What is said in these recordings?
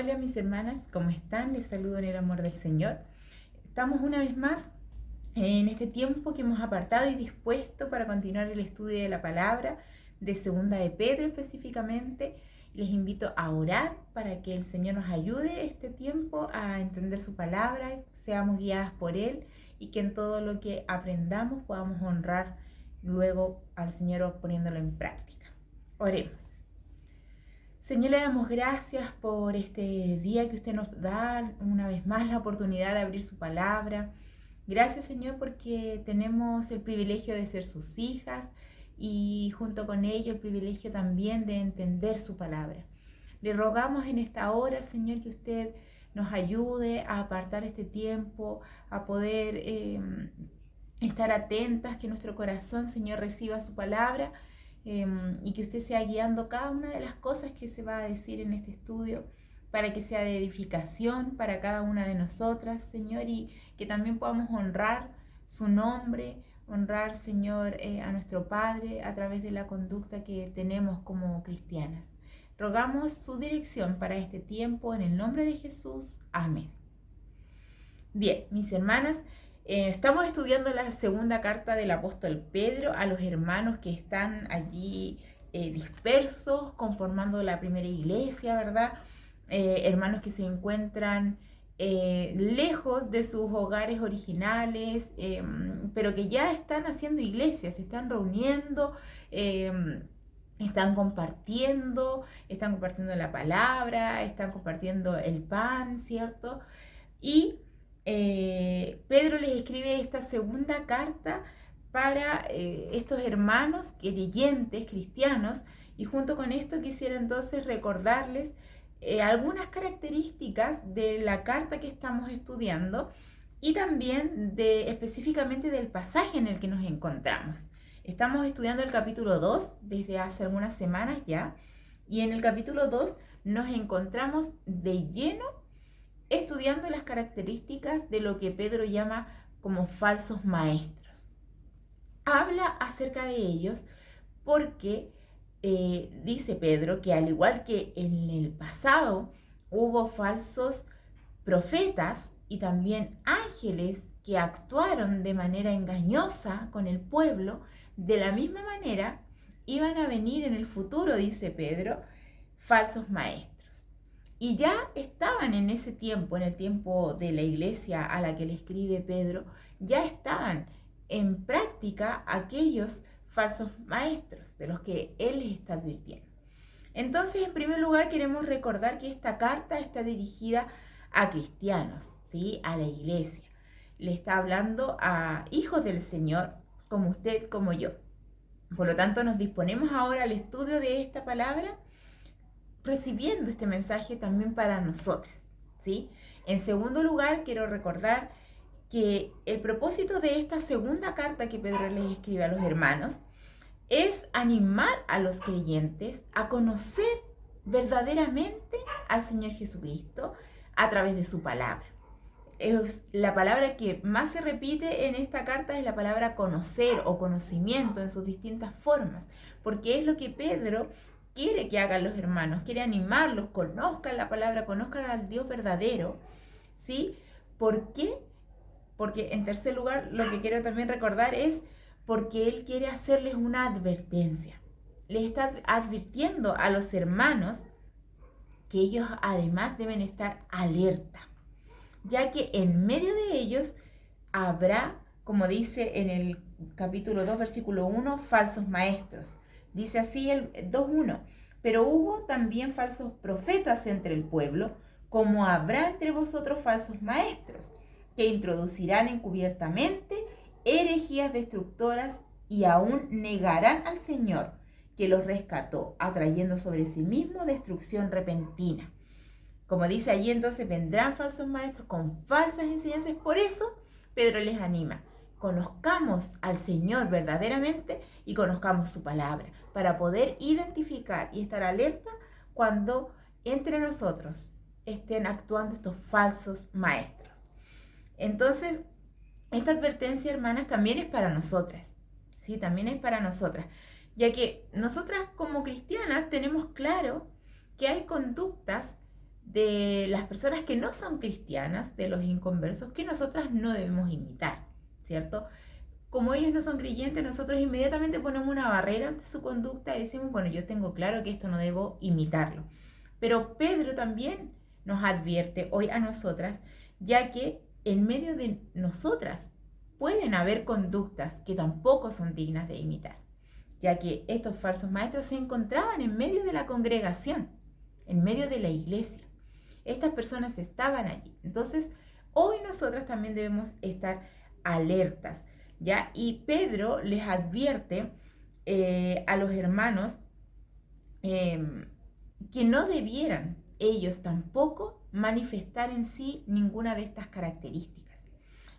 Hola mis hermanas, ¿cómo están? Les saludo en el amor del Señor. Estamos una vez más en este tiempo que hemos apartado y dispuesto para continuar el estudio de la palabra de Segunda de Pedro específicamente. Les invito a orar para que el Señor nos ayude este tiempo a entender su palabra, seamos guiadas por Él y que en todo lo que aprendamos podamos honrar luego al Señor poniéndolo en práctica. Oremos. Señor, le damos gracias por este día que usted nos da una vez más la oportunidad de abrir su palabra. Gracias, Señor, porque tenemos el privilegio de ser sus hijas y junto con ello el privilegio también de entender su palabra. Le rogamos en esta hora, Señor, que usted nos ayude a apartar este tiempo, a poder estar atentas, que nuestro corazón, Señor, reciba su palabra y que usted sea guiando cada una de las cosas que se va a decir en este estudio para que sea de edificación para cada una de nosotras, Señor, y que también podamos honrar su nombre, honrar, Señor, a nuestro Padre a través de la conducta que tenemos como cristianas. Rogamos su dirección para este tiempo en el nombre de Jesús. Amén. Bien, mis hermanas, estamos estudiando la segunda carta del apóstol Pedro a los hermanos que están allí dispersos, conformando la primera iglesia, ¿verdad? Hermanos que se encuentran lejos de sus hogares originales, pero que ya están haciendo iglesias, se están reuniendo, están compartiendo la palabra, están compartiendo el pan, ¿cierto? Y Pedro les escribe esta segunda carta para estos hermanos creyentes, cristianos, y junto con esto quisiera entonces recordarles algunas características de la carta que estamos estudiando y también específicamente del pasaje en el que nos encontramos. Estamos estudiando el capítulo 2 desde hace algunas semanas ya, y en el capítulo 2 nos encontramos de lleno estudiando las características de lo que Pedro llama como falsos maestros. Habla acerca de ellos porque dice Pedro que al igual que en el pasado hubo falsos profetas y también ángeles que actuaron de manera engañosa con el pueblo, de la misma manera iban a venir en el futuro, dice Pedro, falsos maestros. Y ya estaban en ese tiempo, en el tiempo de la iglesia a la que le escribe Pedro, ya estaban en práctica aquellos falsos maestros de los que él les está advirtiendo. Entonces, en primer lugar, queremos recordar que esta carta está dirigida a cristianos, ¿sí? A la iglesia. Le está hablando a hijos del Señor, como usted, como yo. Por lo tanto, nos disponemos ahora al estudio de esta palabra, recibiendo este mensaje también para nosotras, ¿sí? En segundo lugar, quiero recordar que el propósito de esta segunda carta que Pedro les escribe a los hermanos es animar a los creyentes a conocer verdaderamente al Señor Jesucristo a través de su palabra. La palabra que más se repite en esta carta es la palabra conocer o conocimiento en sus distintas formas, porque es lo que Pedro quiere que hagan los hermanos, quiere animarlos, conozcan la palabra, conozcan al Dios verdadero, ¿sí? ¿Por qué? Porque en tercer lugar, lo que quiero también recordar es porque él quiere hacerles una advertencia. Les está advirtiendo a los hermanos que ellos además deben estar alerta, ya que en medio de ellos habrá, como dice en el capítulo 2, versículo 1, falsos maestros. Dice así el 2:1, pero hubo también falsos profetas entre el pueblo, como habrá entre vosotros falsos maestros, que introducirán encubiertamente herejías destructoras y aún negarán al Señor que los rescató, atrayendo sobre sí mismo destrucción repentina. Como dice allí, entonces vendrán falsos maestros con falsas enseñanzas. Por eso Pedro les anima: conozcamos al Señor verdaderamente y conozcamos su palabra, para poder identificar y estar alerta cuando entre nosotros estén actuando estos falsos maestros. Entonces, esta advertencia, hermanas, también es para nosotras, ¿sí? También es para nosotras, ya que nosotras como cristianas tenemos claro que hay conductas de las personas que no son cristianas, de los inconversos, que nosotras no debemos imitar, ¿cierto? Como ellos no son creyentes, nosotros inmediatamente ponemos una barrera ante su conducta y decimos, bueno, yo tengo claro que esto no debo imitarlo. Pero Pedro también nos advierte hoy a nosotras, ya que en medio de nosotras pueden haber conductas que tampoco son dignas de imitar, ya que estos falsos maestros se encontraban en medio de la congregación, en medio de la iglesia. Estas personas estaban allí. Entonces, hoy nosotras también debemos estar alertas, ¿ya? Y Pedro les advierte a los hermanos que no debieran ellos tampoco manifestar en sí ninguna de estas características,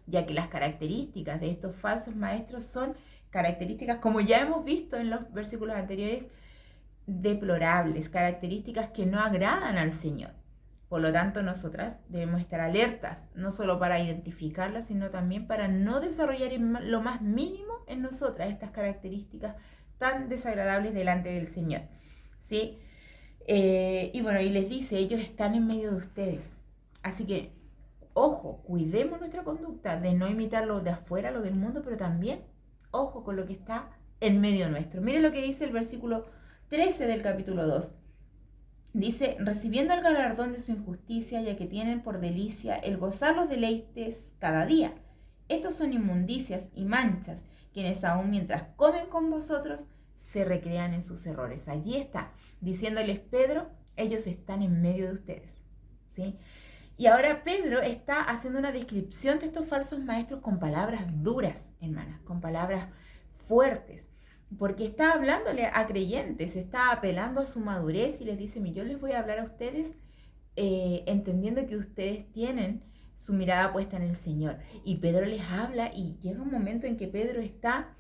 ya que las características de estos falsos maestros son características, como ya hemos visto en los versículos anteriores, deplorables, características que no agradan al Señor. Por lo tanto, nosotras debemos estar alertas, no solo para identificarlas, sino también para no desarrollar lo más mínimo en nosotras estas características tan desagradables delante del Señor, ¿sí? Y bueno, y les dice, ellos están en medio de ustedes. Así que, ojo, cuidemos nuestra conducta de no imitar lo de afuera, lo del mundo, pero también, ojo con lo que está en medio nuestro. Miren lo que dice el versículo 13 del capítulo 2. Dice, recibiendo el galardón de su injusticia, ya que tienen por delicia el gozar los deleites cada día. Estos son inmundicias y manchas, quienes aún mientras comen con vosotros, se recrean en sus errores. Allí está, diciéndoles Pedro, ellos están en medio de ustedes, ¿sí? Y ahora Pedro está haciendo una descripción de estos falsos maestros con palabras duras, hermanas, con palabras fuertes, porque está hablándole a creyentes, está apelando a su madurez y les dice, yo les voy a hablar a ustedes entendiendo que ustedes tienen su mirada puesta en el Señor. Y Pedro les habla y llega un momento en que Pedro está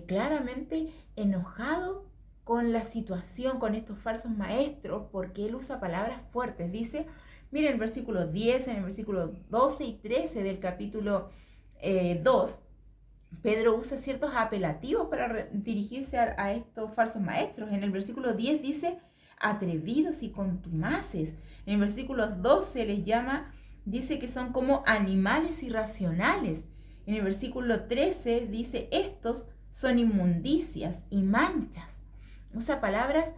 claramente enojado con la situación, con estos falsos maestros, porque él usa palabras fuertes. Dice, miren el versículo 10, en el versículo 12 y 13 del capítulo 2, Pedro usa ciertos apelativos para dirigirse a estos falsos maestros. En el versículo 10 dice, atrevidos y contumaces. En el versículo 12 les llama, dice que son como animales irracionales. En el versículo 13 dice, estos son inmundicias y manchas. Usa palabras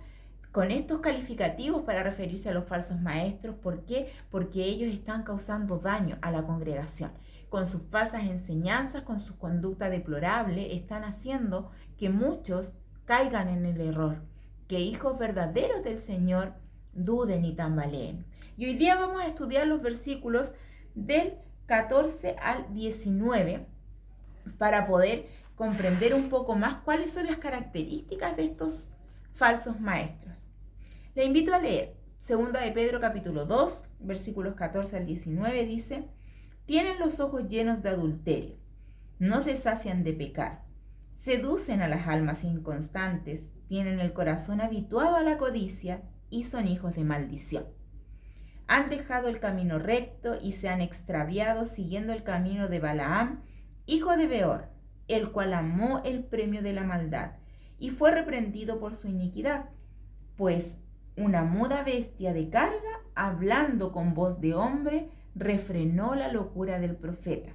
con estos calificativos para referirse a los falsos maestros. ¿Por qué? Porque ellos están causando daño a la congregación. Con sus falsas enseñanzas, con su conducta deplorable, están haciendo que muchos caigan en el error, que hijos verdaderos del Señor duden y tambaleen. Y hoy día vamos a estudiar los versículos del 14 al 19 para poder comprender un poco más cuáles son las características de estos falsos maestros. Le invito a leer 2 de Pedro capítulo 2, versículos 14 al 19, dice, tienen los ojos llenos de adulterio, no se sacian de pecar, seducen a las almas inconstantes, tienen el corazón habituado a la codicia y son hijos de maldición. Han dejado el camino recto y se han extraviado siguiendo el camino de Balaam, hijo de Beor, el cual amó el premio de la maldad y fue reprendido por su iniquidad, pues una muda bestia de carga, hablando con voz de hombre, refrenó la locura del profeta.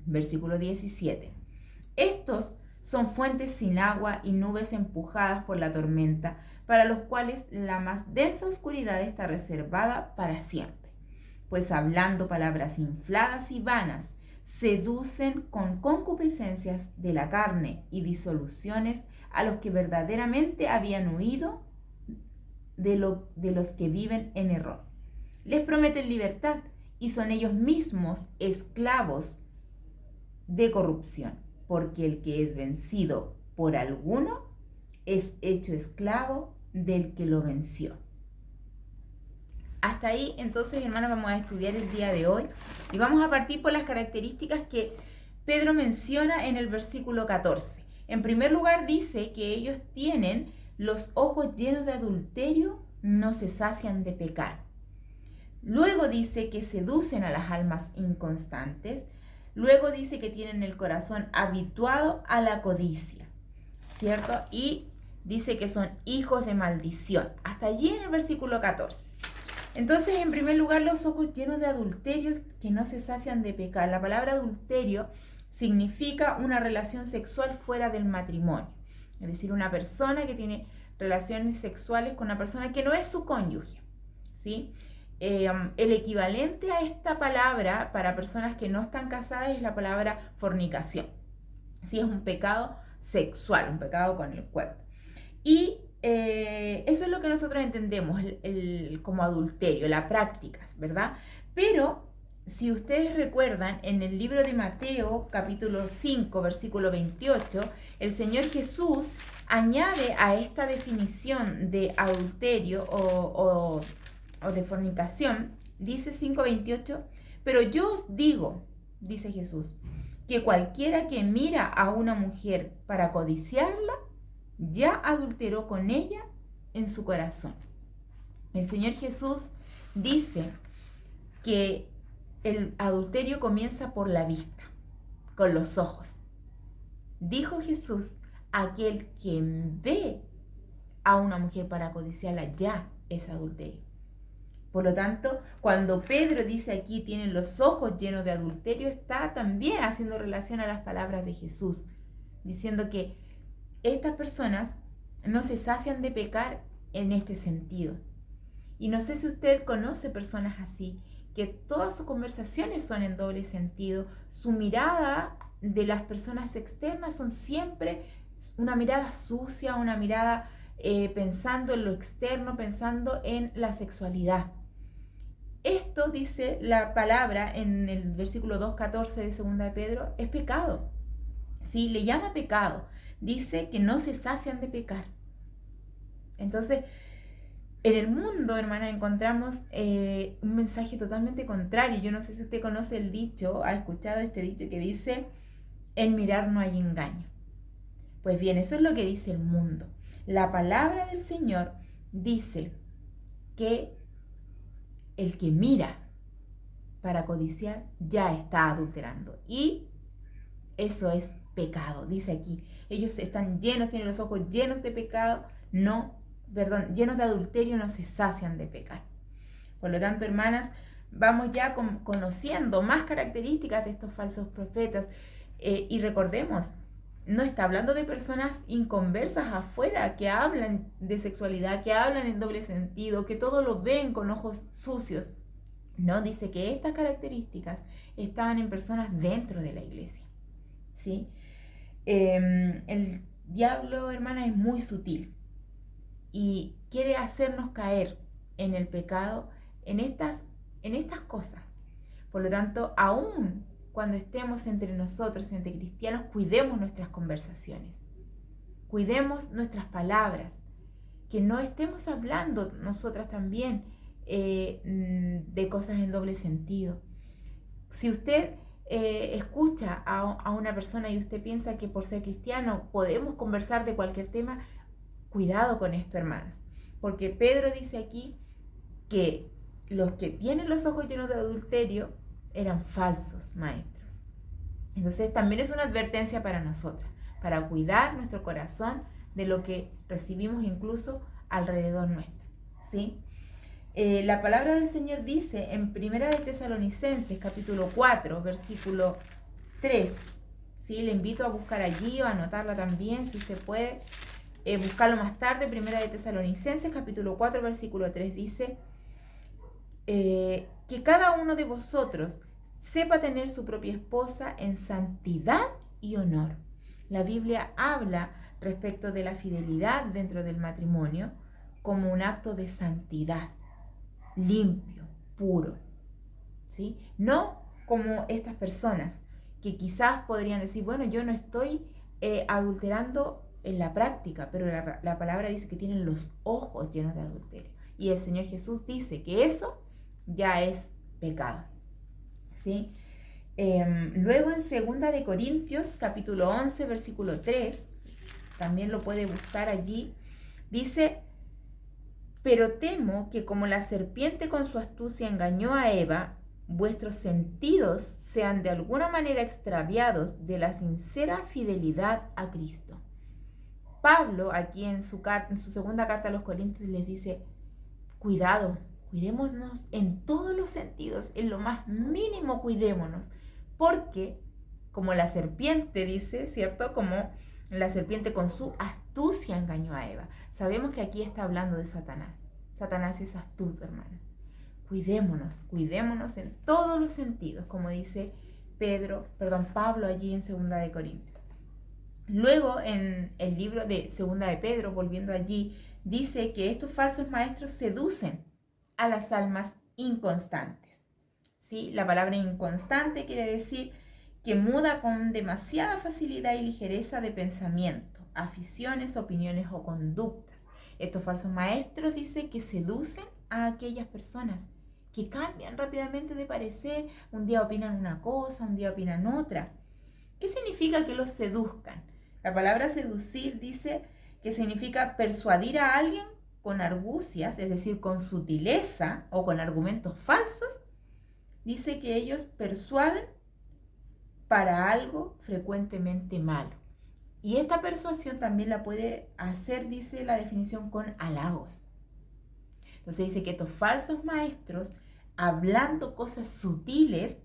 Versículo 17. Estos son fuentes sin agua y nubes empujadas por la tormenta, para los cuales la más densa oscuridad está reservada para siempre. Pues hablando palabras infladas y vanas, seducen con concupiscencias de la carne y disoluciones a los que verdaderamente habían huido de los que viven en error. Les prometen libertad y son ellos mismos esclavos de corrupción, porque el que es vencido por alguno es hecho esclavo del que lo venció. Hasta ahí, entonces, hermanos, vamos a estudiar el día de hoy y vamos a partir por las características que Pedro menciona en el versículo 14. En primer lugar, dice que ellos tienen los ojos llenos de adulterio, no se sacian de pecar. Luego dice que seducen a las almas inconstantes. Luego dice que tienen el corazón habituado a la codicia, ¿cierto? Y dice que son hijos de maldición. Hasta allí en el versículo 14. Entonces, en primer lugar, los ojos llenos de adulterios que no se sacian de pecar. La palabra adulterio significa una relación sexual fuera del matrimonio. Es decir, una persona que tiene relaciones sexuales con una persona que no es su cónyuge, ¿sí? El equivalente a esta palabra para personas que no están casadas es la palabra fornicación. ¿Sí? Es un pecado sexual, un pecado con el cuerpo. Y eso es lo que nosotros entendemos como adulterio, la práctica, ¿verdad? Pero si ustedes recuerdan, en el libro de Mateo, capítulo 5, versículo 28, el Señor Jesús añade a esta definición de adulterio o de fornicación, dice 5:28, pero yo os digo, dice Jesús, que cualquiera que mira a una mujer para codiciarla, ya adulteró con ella en su corazón. El Señor Jesús dice que el adulterio comienza por la vista, con los ojos. Dijo Jesús, aquel que ve a una mujer para codiciarla ya es adulterio. Por lo tanto, cuando Pedro dice aquí tienen los ojos llenos de adulterio, está también haciendo relación a las palabras de Jesús, diciendo que estas personas no se sacian de pecar en este sentido. Y no sé si usted conoce personas así, que todas sus conversaciones son en doble sentido. Su mirada de las personas externas son siempre una mirada sucia, una mirada pensando en lo externo, pensando en la sexualidad. Esto, dice la palabra en el versículo 2:14 de 2 de Pedro, es pecado. ¿Sí? Le llama pecado. Dice que no se sacian de pecar. Entonces, en el mundo, hermana, encontramos un mensaje totalmente contrario. Yo no sé si usted conoce el dicho, ha escuchado este dicho que dice, en mirar no hay engaño. Pues bien, eso es lo que dice el mundo. La palabra del Señor dice que el que mira para codiciar ya está adulterando. Y eso es pecado, dice aquí. Ellos están llenos, tienen los ojos llenos de pecado, llenos de adulterio, no se sacian de pecar. Por lo tanto, hermanas, vamos ya conociendo más características de estos falsos profetas. Y recordemos, no está hablando de personas inconversas afuera que hablan de sexualidad, que hablan en doble sentido, que todo lo ven con ojos sucios. No, dice que estas características estaban en personas dentro de la iglesia. ¿Sí? El diablo, hermana, es muy sutil y quiere hacernos caer en el pecado, en estas cosas. Por lo tanto, aún cuando estemos entre nosotros, entre cristianos, cuidemos nuestras conversaciones, cuidemos nuestras palabras, que no estemos hablando nosotras también de cosas en doble sentido. Si usted escucha a una persona y usted piensa que por ser cristiano podemos conversar de cualquier tema, cuidado con esto, hermanas, porque Pedro dice aquí que los que tienen los ojos llenos de adulterio eran falsos maestros. Entonces también es una advertencia para nosotras, para cuidar nuestro corazón de lo que recibimos incluso alrededor nuestro, ¿sí? La palabra del Señor dice en 1 de Tesalonicenses, capítulo 4, versículo 3, ¿sí? Le invito a buscar allí o a anotarla también, si usted puede, buscarlo más tarde. 1 de Tesalonicenses, capítulo 4, versículo 3, dice que cada uno de vosotros sepa tener su propia esposa en santidad y honor. La Biblia habla respecto de la fidelidad dentro del matrimonio como un acto de santidad, limpio, puro, ¿sí? No como estas personas que quizás podrían decir, bueno, yo no estoy adulterando en la práctica, pero la palabra dice que tienen los ojos llenos de adulterio. Y el Señor Jesús dice que eso ya es pecado, ¿sí? Luego en 2 de Corintios, capítulo 11, versículo 3, también lo puede buscar allí, dice, pero temo que como la serpiente con su astucia engañó a Eva, vuestros sentidos sean de alguna manera extraviados de la sincera fidelidad a Cristo. Pablo, aquí en su segunda carta a los Corintios, les dice, cuidado Cuidémonos en todos los sentidos, en lo más mínimo cuidémonos, porque como la serpiente dice, ¿cierto? Como la serpiente con su astucia engañó a Eva. Sabemos que aquí está hablando de Satanás. Satanás es astuto, hermanas. Cuidémonos en todos los sentidos, como dice Pablo allí en 2 de Corintios. Luego en el libro de 2 de Pedro, volviendo allí, dice que estos falsos maestros seducen a las almas inconstantes. ¿Sí? La palabra inconstante quiere decir que muda con demasiada facilidad y ligereza de pensamiento, aficiones, opiniones o conductas. Estos falsos maestros dice que seducen a aquellas personas que cambian rápidamente de parecer, un día opinan una cosa, un día opinan otra. ¿Qué significa que los seduzcan? La palabra seducir dice que significa persuadir a alguien con argucias, es decir, con sutileza o con argumentos falsos. Dice que ellos persuaden para algo frecuentemente malo. Y esta persuasión también la puede hacer, dice la definición, con halagos. Entonces dice que estos falsos maestros, hablando cosas sutiles,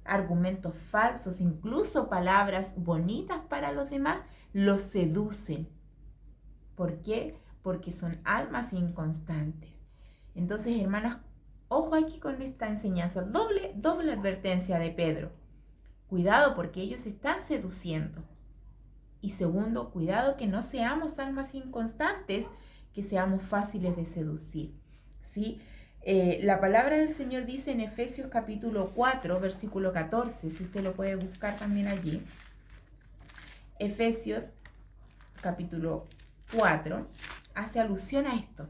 argumentos falsos, incluso palabras bonitas para los demás, los seducen. ¿Por qué? Porque son almas inconstantes. Entonces, hermanas, ojo aquí con esta enseñanza, doble advertencia de Pedro. Cuidado porque ellos están seduciendo. Y segundo, cuidado que no seamos almas inconstantes, que seamos fáciles de seducir. ¿Sí? La palabra del Señor dice en Efesios capítulo 4, versículo 14, si usted lo puede buscar también allí. Efesios capítulo 4 hace alusión a esto.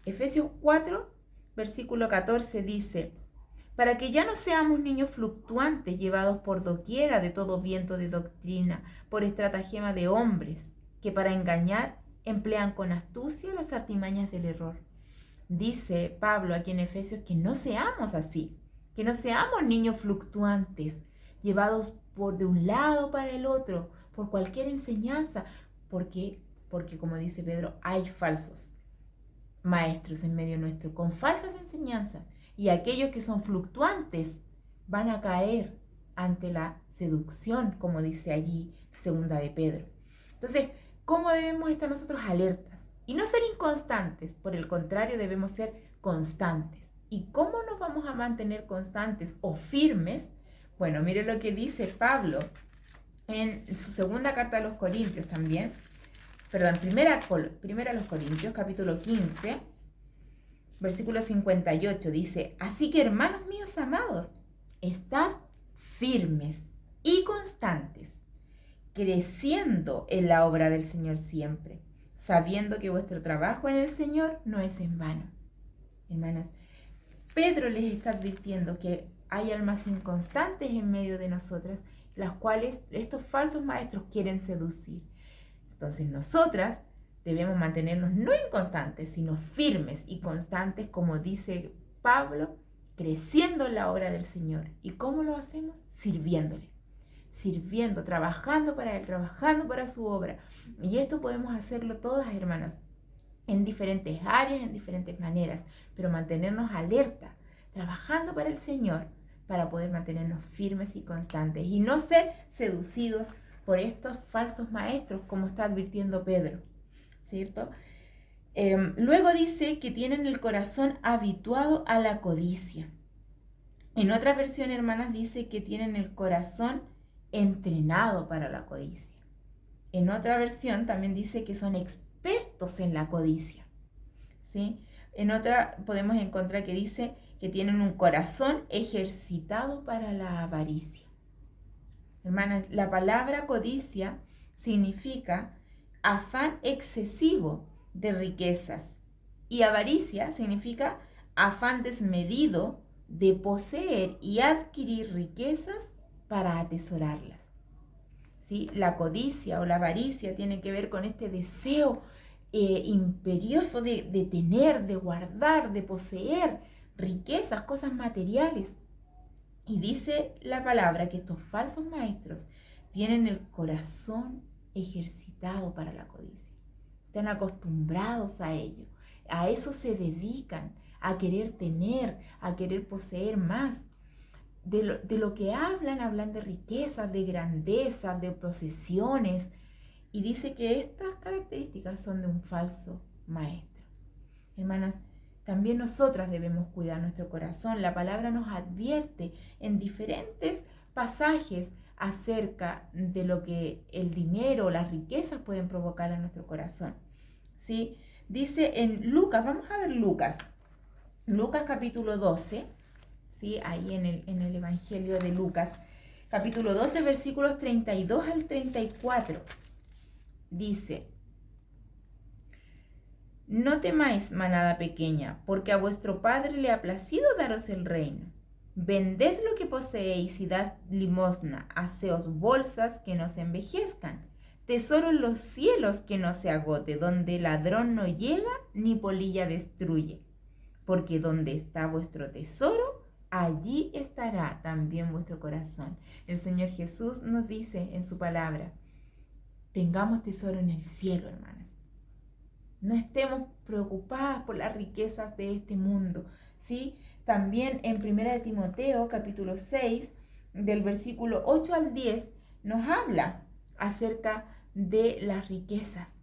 Efesios 4, versículo 14 dice: para que ya no seamos niños fluctuantes, llevados por doquiera de todo viento de doctrina, por estratagema de hombres, que para engañar emplean con astucia las artimañas del error. Dice Pablo aquí en Efesios que no seamos así, que no seamos niños fluctuantes, llevados por de un lado para el otro, por cualquier enseñanza, porque como dice Pedro, hay falsos maestros en medio nuestro, con falsas enseñanzas. Y aquellos que son fluctuantes van a caer ante la seducción, como dice allí 2 de Pedro. Entonces, ¿cómo debemos estar nosotros alertas? Y no ser inconstantes, por el contrario, debemos ser constantes. ¿Y cómo nos vamos a mantener constantes o firmes? Bueno, mire lo que dice Pablo en su segunda carta a los Corintios también. Perdón, primera a los Corintios, capítulo 15, versículo 58, dice: así que, hermanos míos amados, estad firmes y constantes, creciendo en la obra del Señor siempre, sabiendo que vuestro trabajo en el Señor no es en vano. Hermanas, Pedro les está advirtiendo que hay almas inconstantes en medio de nosotras, las cuales estos falsos maestros quieren seducir. Entonces nosotras debemos mantenernos no inconstantes, sino firmes y constantes, como dice Pablo, creciendo en la obra del Señor. ¿Y cómo lo hacemos? Sirviéndole, trabajando para Él, trabajando para su obra. Y esto podemos hacerlo todas, hermanas, en diferentes áreas, en diferentes maneras, pero mantenernos alerta, trabajando para el Señor, para poder mantenernos firmes y constantes y no ser seducidos por estos falsos maestros, como está advirtiendo Pedro, ¿cierto? Luego dice que tienen el corazón habituado a la codicia. En otra versión, hermanas, dice que tienen el corazón entrenado para la codicia. En otra versión también dice que son expertos en la codicia, ¿sí? En otra podemos encontrar que dice que tienen un corazón ejercitado para la avaricia. Hermanas, la palabra codicia significa afán excesivo de riquezas y avaricia significa afán desmedido de poseer y adquirir riquezas para atesorarlas. ¿Sí? La codicia o la avaricia tiene que ver con este deseo imperioso de tener, de guardar, de poseer riquezas, cosas materiales. Y dice la palabra que estos falsos maestros tienen el corazón ejercitado para la codicia. Están acostumbrados a ello. A eso se dedican, a querer tener, a querer poseer más. De lo que hablan de riquezas, de grandeza, de posesiones. Y dice que estas características son de un falso maestro. Hermanas, también nosotras debemos cuidar nuestro corazón. La palabra nos advierte en diferentes pasajes acerca de lo que el dinero, las riquezas pueden provocar en nuestro corazón. ¿Sí? Dice en Lucas, vamos a ver Lucas capítulo 12, ¿sí? Ahí en el Evangelio de Lucas, capítulo 12, versículos 32 al 34. Dice: no temáis, manada pequeña, porque a vuestro Padre le ha placido daros el reino. Vended lo que poseéis y dad limosna, haceos bolsas que no se envejezcan, tesoro en los cielos que no se agote, donde ladrón no llega ni polilla destruye. Porque donde está vuestro tesoro, allí estará también vuestro corazón. El Señor Jesús nos dice en su palabra: tengamos tesoro en el cielo, hermanas. No estemos preocupadas por las riquezas de este mundo, ¿sí? También en 1 Timoteo, capítulo 6, del versículo 8 al 10, nos habla acerca de las riquezas.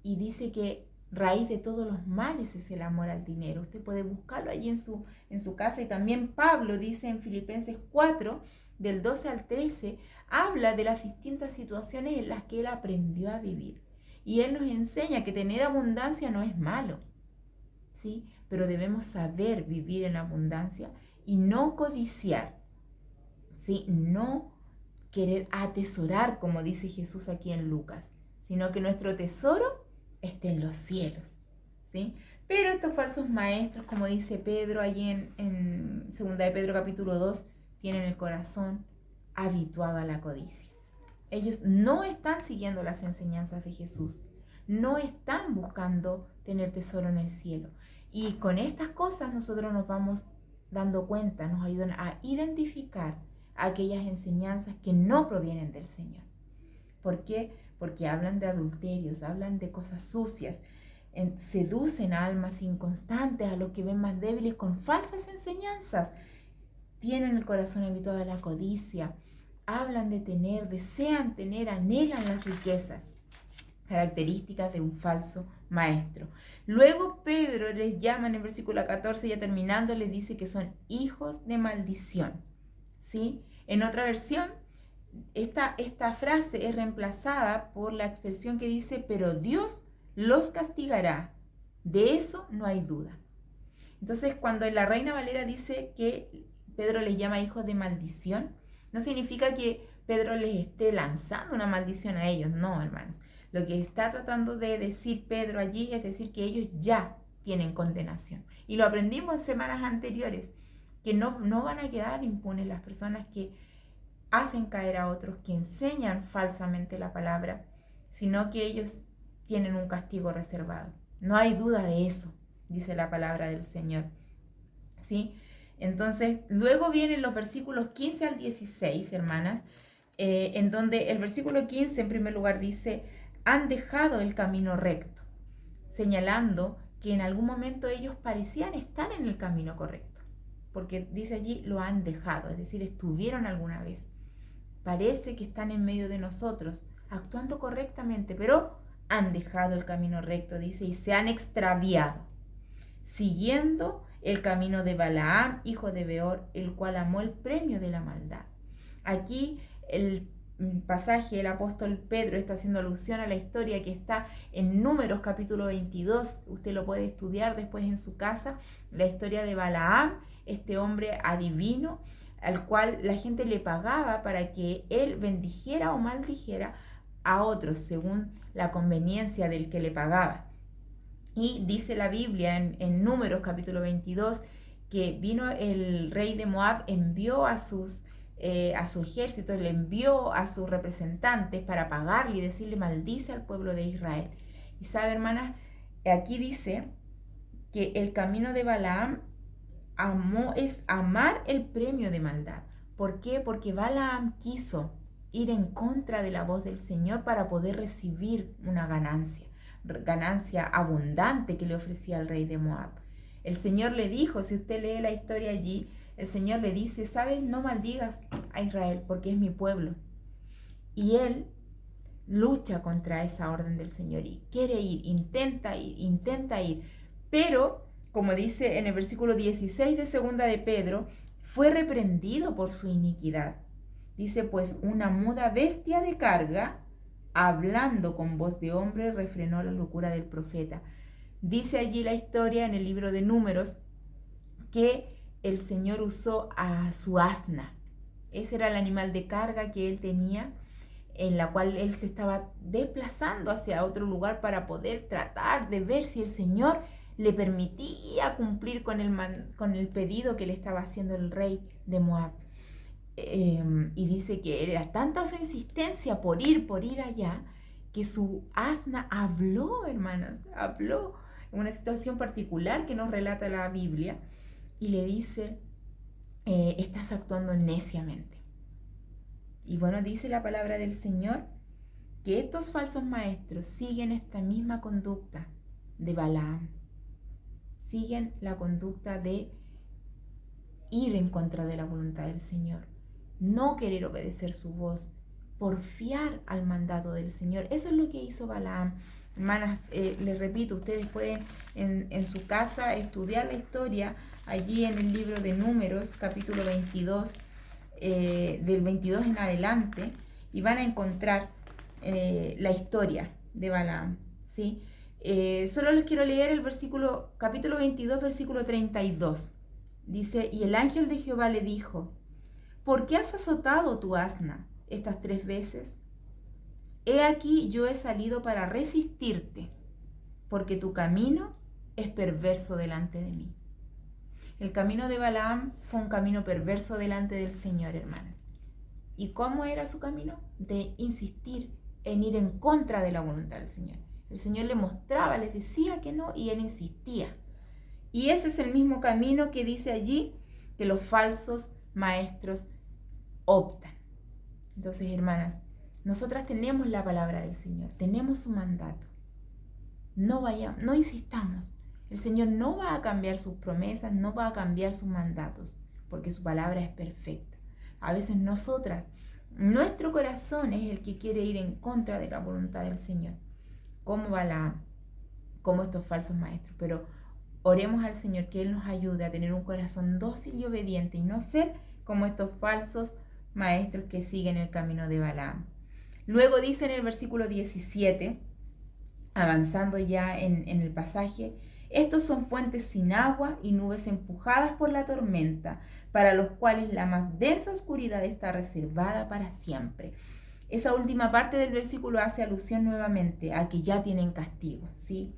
Y dice que raíz de todos los males es el amor al dinero. Usted puede buscarlo allí en su casa. Y también Pablo dice en Filipenses 4, del 12 al 13, habla de las distintas situaciones en las que él aprendió a vivir. Y él nos enseña que tener abundancia no es malo, ¿sí? Pero debemos saber vivir en abundancia y no codiciar, ¿sí? No querer atesorar, como dice Jesús aquí en Lucas, sino que nuestro tesoro esté en los cielos, ¿sí? Pero estos falsos maestros, como dice Pedro allí en 2 de Pedro capítulo 2, tienen el corazón habituado a la codicia. Ellos no están siguiendo las enseñanzas de Jesús, no están buscando tener tesoro en el cielo. Y con estas cosas nosotros nos vamos dando cuenta, nos ayudan a identificar aquellas enseñanzas que no provienen del Señor. ¿Por qué? Porque hablan de adulterios, hablan de cosas sucias, seducen a almas inconstantes, a los que ven más débiles con falsas enseñanzas. Tienen el corazón habituado a la codicia, hablan de tener, desean tener, anhelan las riquezas, características de un falso maestro. Luego Pedro les llama en el versículo 14, ya terminando, les dice que son hijos de maldición, ¿sí? En otra versión, esta frase es reemplazada por la expresión que dice: pero Dios los castigará. De eso no hay duda. Entonces, cuando la Reina Valera dice que Pedro les llama hijos de maldición, no significa que Pedro les esté lanzando una maldición a ellos, no, hermanos. Lo que está tratando de decir Pedro allí es decir que ellos ya tienen condenación. Y lo aprendimos en semanas anteriores, que no van a quedar impunes las personas que hacen caer a otros, que enseñan falsamente la palabra, sino que ellos tienen un castigo reservado. No hay duda de eso, dice la palabra del Señor, ¿sí? Entonces, luego vienen los versículos 15 al 16, hermanas, en donde el versículo 15 en primer lugar dice: han dejado el camino recto, señalando que en algún momento ellos parecían estar en el camino correcto, porque dice allí lo han dejado, es decir, estuvieron alguna vez. Parece que están en medio de nosotros, actuando correctamente, pero han dejado el camino recto, dice, y se han extraviado, siguiendo el camino de Balaam, hijo de Beor, el cual amó el premio de la maldad. Aquí el pasaje, el apóstol Pedro está haciendo alusión a la historia que está en Números capítulo 22, usted lo puede estudiar después en su casa, la historia de Balaam, este hombre adivino, al cual la gente le pagaba para que él bendijera o maldijera a otros según la conveniencia del que le pagaba. Y dice la Biblia en Números capítulo 22 que vino el rey de Moab, envió a su ejército, le envió a sus representantes para pagarle y decirle: maldice al pueblo de Israel. Y sabe, hermanas, aquí dice que el camino de Balaam es amar el premio de maldad. ¿Por qué? Porque Balaam quiso ir en contra de la voz del Señor para poder recibir una ganancia abundante que le ofrecía el rey de Moab. El Señor le dijo, si usted lee la historia allí, el Señor le dice, ¿sabes? No maldigas a Israel porque es mi pueblo. Y él lucha contra esa orden del Señor y quiere ir, intenta ir. Pero, como dice en el versículo 16 de segunda de Pedro, fue reprendido por su iniquidad. Dice, pues una muda bestia de carga, hablando con voz de hombre, refrenó la locura del profeta. Dice allí la historia en el libro de Números que el Señor usó a su asna. Ese era el animal de carga que él tenía, en la cual él se estaba desplazando hacia otro lugar para poder tratar de ver si el Señor le permitía cumplir con el pedido que le estaba haciendo el rey de Moab. Y dice que era tanta su insistencia por ir allá, que su asna habló, hermanas, habló en una situación particular que nos relata la Biblia, y le dice, estás actuando neciamente. Y bueno, dice la palabra del Señor que estos falsos maestros siguen esta misma conducta de Balaam. Siguen la conducta de ir en contra de la voluntad del Señor, no querer obedecer su voz, porfiar al mandato del Señor. Eso es lo que hizo Balaam. Hermanas, les repito, ustedes pueden en su casa estudiar la historia allí en el libro de Números, capítulo 22, del 22 en adelante, y van a encontrar la historia de Balaam, ¿sí? Solo les quiero leer el capítulo 22, versículo 32. Dice, y el ángel de Jehová le dijo, ¿por qué has azotado tu asna estas 3 veces? He aquí yo he salido para resistirte, porque tu camino es perverso delante de mí. El camino de Balaam fue un camino perverso delante del Señor, hermanas. ¿Y cómo era su camino? De insistir en ir en contra de la voluntad del Señor. El Señor le mostraba, les decía que no, y él insistía. Y ese es el mismo camino que dice allí que los falsos maestros optan. Entonces, hermanas, nosotras tenemos la palabra del Señor, tenemos su mandato. No insistamos. El Señor no va a cambiar sus promesas, no va a cambiar sus mandatos, porque su palabra es perfecta. A veces nuestro corazón es el que quiere ir en contra de la voluntad del Señor, como estos falsos maestros. Pero oremos al Señor que Él nos ayude a tener un corazón dócil y obediente y no ser como estos falsos maestros que siguen el camino de Balaam. Luego dice en el versículo 17, avanzando ya en el pasaje, estos son fuentes sin agua y nubes empujadas por la tormenta, para los cuales la más densa oscuridad está reservada para siempre. Esa última parte del versículo hace alusión nuevamente a que ya tienen castigo, ¿sí?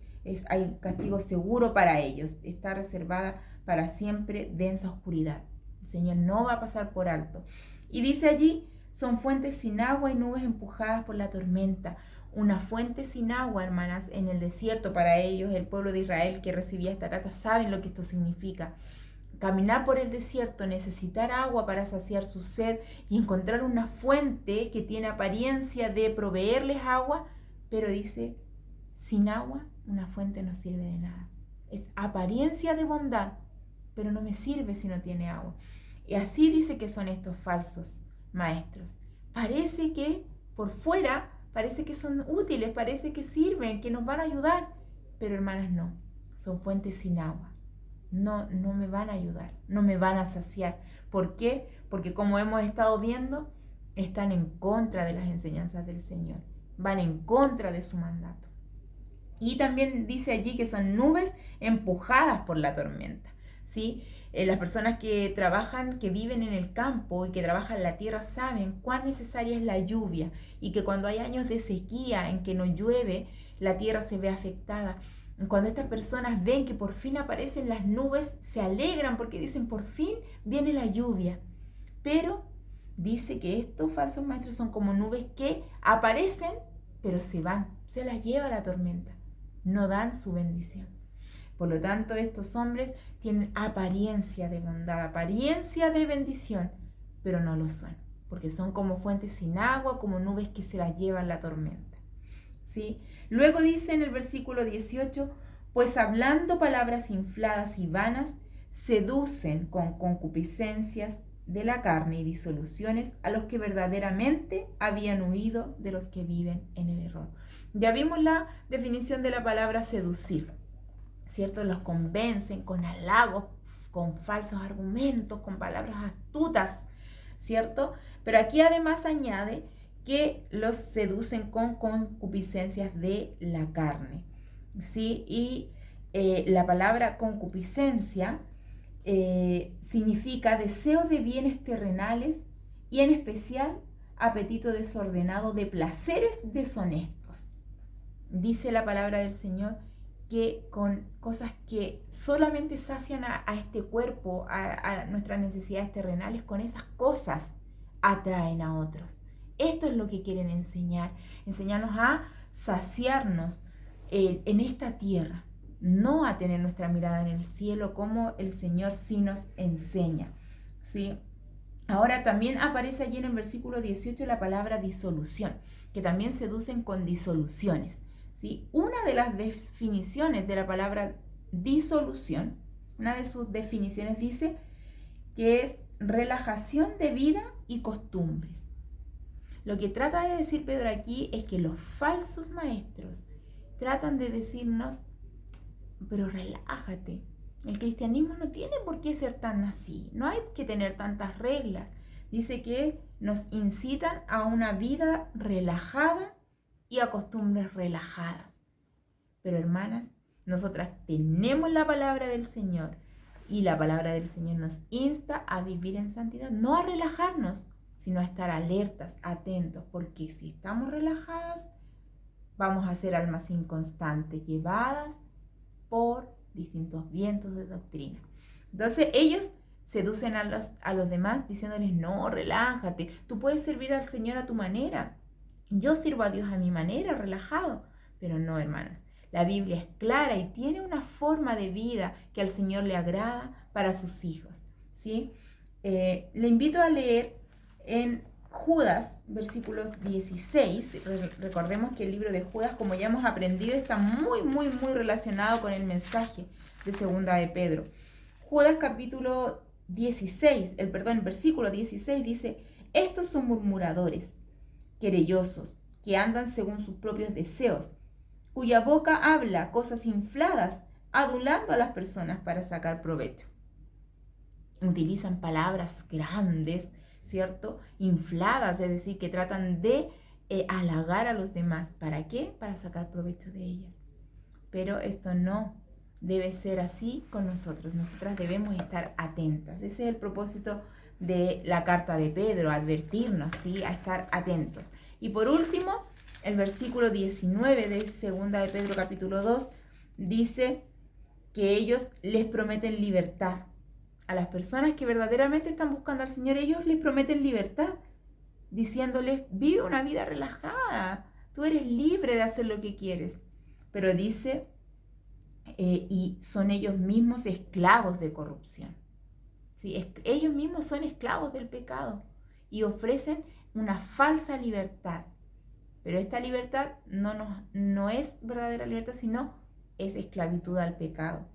Hay castigo seguro para ellos, está reservada para siempre densa oscuridad. El Señor no va a pasar por alto. Y dice allí, son fuentes sin agua y nubes empujadas por la tormenta. Una fuente sin agua, hermanas, en el desierto para ellos, el pueblo de Israel que recibía esta carta, saben lo que esto significa. Caminar por el desierto, necesitar agua para saciar su sed y encontrar una fuente que tiene apariencia de proveerles agua, pero dice, sin agua, una fuente no sirve de nada. Es apariencia de bondad, pero no me sirve si no tiene agua. Y así dice que son estos falsos maestros. Parece que por fuera, parece que son útiles, parece que sirven, que nos van a ayudar, pero hermanas no, son fuentes sin agua. No me van a ayudar, no me van a saciar. ¿Por qué? Porque como hemos estado viendo, están en contra de las enseñanzas del Señor, van en contra de su mandato. Y también dice allí que son nubes empujadas por la tormenta, ¿sí? Las personas que trabajan, que viven en el campo y que trabajan la tierra saben cuán necesaria es la lluvia y que cuando hay años de sequía en que no llueve, la tierra se ve afectada. Cuando estas personas ven que por fin aparecen las nubes, se alegran porque dicen, por fin viene la lluvia. Pero dice que estos falsos maestros son como nubes que aparecen, pero se van, se las lleva la tormenta. No dan su bendición. Por lo tanto, estos hombres tienen apariencia de bondad, apariencia de bendición, pero no lo son, porque son como fuentes sin agua, como nubes que se las llevan la tormenta, ¿sí? Luego dice en el versículo 18, Pues hablando palabras infladas y vanas, seducen con concupiscencias de la carne y disoluciones a los que verdaderamente habían huido de los que viven en el error. Ya vimos la definición de la palabra seducir, ¿cierto? Los convencen con halagos, con falsos argumentos, con palabras astutas, ¿cierto? Pero aquí además añade que los seducen con concupiscencias de la carne, ¿sí? Y la palabra concupiscencia significa deseo de bienes terrenales y en especial apetito desordenado de placeres deshonestos. Dice la palabra del Señor que con cosas que solamente sacian a este cuerpo, a nuestras necesidades terrenales, con esas cosas atraen a otros. Esto es lo que quieren enseñarnos a saciarnos en esta tierra, no a tener nuestra mirada en el cielo como el Señor sí nos enseña, ¿sí? Ahora también aparece allí en el versículo 18 la palabra disolución, que también seducen con disoluciones, ¿sí? Una de las definiciones de la palabra disolución, una de sus definiciones dice que es relajación de vida y costumbres. Lo que trata de decir Pedro aquí es que los falsos maestros tratan de decirnos, pero relájate, el cristianismo no tiene por qué ser tan así, no hay que tener tantas reglas. Dice que nos incitan a una vida relajada y a costumbres relajadas. Pero hermanas, nosotras tenemos la palabra del Señor y la palabra del Señor nos insta a vivir en santidad, no a relajarnos, sino a estar alertas, atentos, porque si estamos relajadas, vamos a ser almas inconstantes, llevadas por distintos vientos de doctrina. Entonces ellos seducen a los demás diciéndoles, no, relájate, tú puedes servir al Señor a tu manera, yo sirvo a Dios a mi manera, relajado. Pero no, hermanas, la Biblia es clara y tiene una forma de vida que al Señor le agrada para sus hijos, ¿sí? Le invito a leer en Judas, versículos 16, recordemos que el libro de Judas, como ya hemos aprendido, está muy relacionado con el mensaje de segunda de Pedro. Judas capítulo 16, versículo 16 dice, estos son murmuradores, querellosos, que andan según sus propios deseos, cuya boca habla cosas infladas, adulando a las personas para sacar provecho. Utilizan palabras grandes, ¿cierto? Infladas, es decir, que tratan de halagar a los demás. ¿Para qué? Para sacar provecho de ellas. Pero esto no debe ser así con nosotros. Nosotras debemos estar atentas. Ese es el propósito de la carta de Pedro, advertirnos, ¿sí? A estar atentos. Y por último, el versículo 19 de segunda de Pedro capítulo 2 dice que ellos les prometen libertad. A las personas que verdaderamente están buscando al Señor, ellos les prometen libertad, diciéndoles, vive una vida relajada, tú eres libre de hacer lo que quieres. Pero dice, y son ellos mismos esclavos de corrupción. ¿Sí? Ellos mismos son esclavos del pecado y ofrecen una falsa libertad. Pero esta libertad no es verdadera libertad, sino es esclavitud al pecado.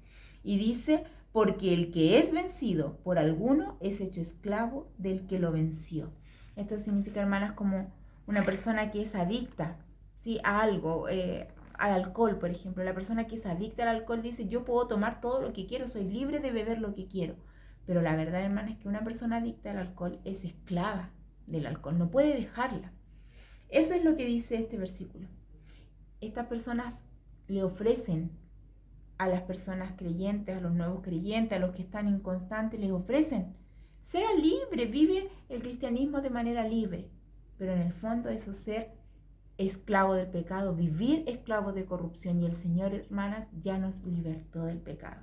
Y dice, porque el que es vencido por alguno es hecho esclavo del que lo venció. Esto significa, hermanas, como una persona que es adicta, ¿sí? A algo, al alcohol, por ejemplo. La persona que es adicta al alcohol dice, yo puedo tomar todo lo que quiero, soy libre de beber lo que quiero. Pero la verdad, hermanas, es que una persona adicta al alcohol es esclava del alcohol, no puede dejarla. Eso es lo que dice este versículo. Estas personas le ofrecen a las personas creyentes, a los nuevos creyentes, a los que están inconstantes, les ofrecen, sea libre, vive el cristianismo de manera libre. Pero en el fondo eso es ser esclavo del pecado, vivir esclavo de corrupción. Y el Señor, hermanas, ya nos libertó del pecado,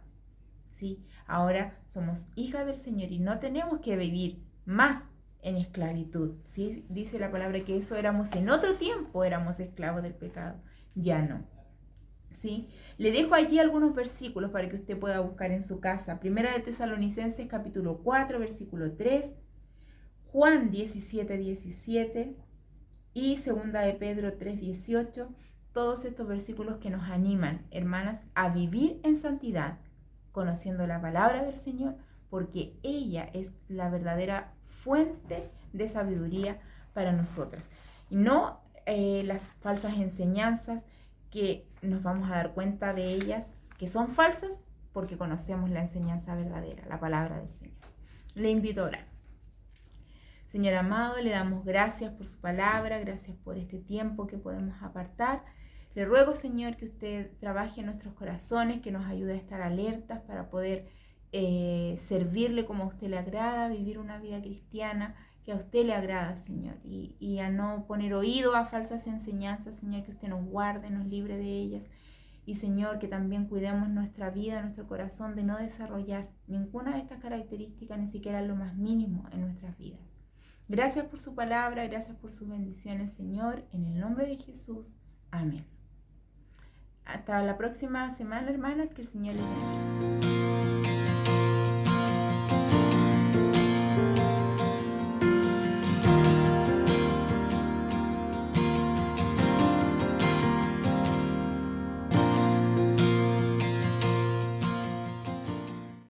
¿sí? Ahora somos hijas del Señor y no tenemos que vivir más en esclavitud, ¿sí? Dice la palabra que eso éramos en otro tiempo, éramos esclavos del pecado. Ya no. ¿Sí? Le dejo allí algunos versículos para que usted pueda buscar en su casa. Primera de Tesalonicenses capítulo 4, versículo 3, Juan 17, 17 y segunda de Pedro 3, 18. todos estos versículos que nos animan, hermanas, a vivir en santidad, conociendo la palabra del Señor, porque ella es la verdadera fuente de sabiduría para nosotras. Y no las falsas enseñanzas que nos vamos a dar cuenta de ellas, que son falsas, porque conocemos la enseñanza verdadera, la palabra del Señor. Le invito a orar. Señor amado, le damos gracias por su palabra, gracias por este tiempo que podemos apartar. Le ruego, Señor, que usted trabaje en nuestros corazones, que nos ayude a estar alertas para poder servirle como a usted le agrada, vivir una vida cristiana que a usted le agrada, Señor, y a no poner oído a falsas enseñanzas, Señor, que usted nos guarde, nos libre de ellas. Y, Señor, que también cuidemos nuestra vida, nuestro corazón, de no desarrollar ninguna de estas características, ni siquiera lo más mínimo en nuestras vidas. Gracias por su palabra, gracias por sus bendiciones, Señor, en el nombre de Jesús. Amén. Hasta la próxima semana, hermanas, que el Señor les bendiga.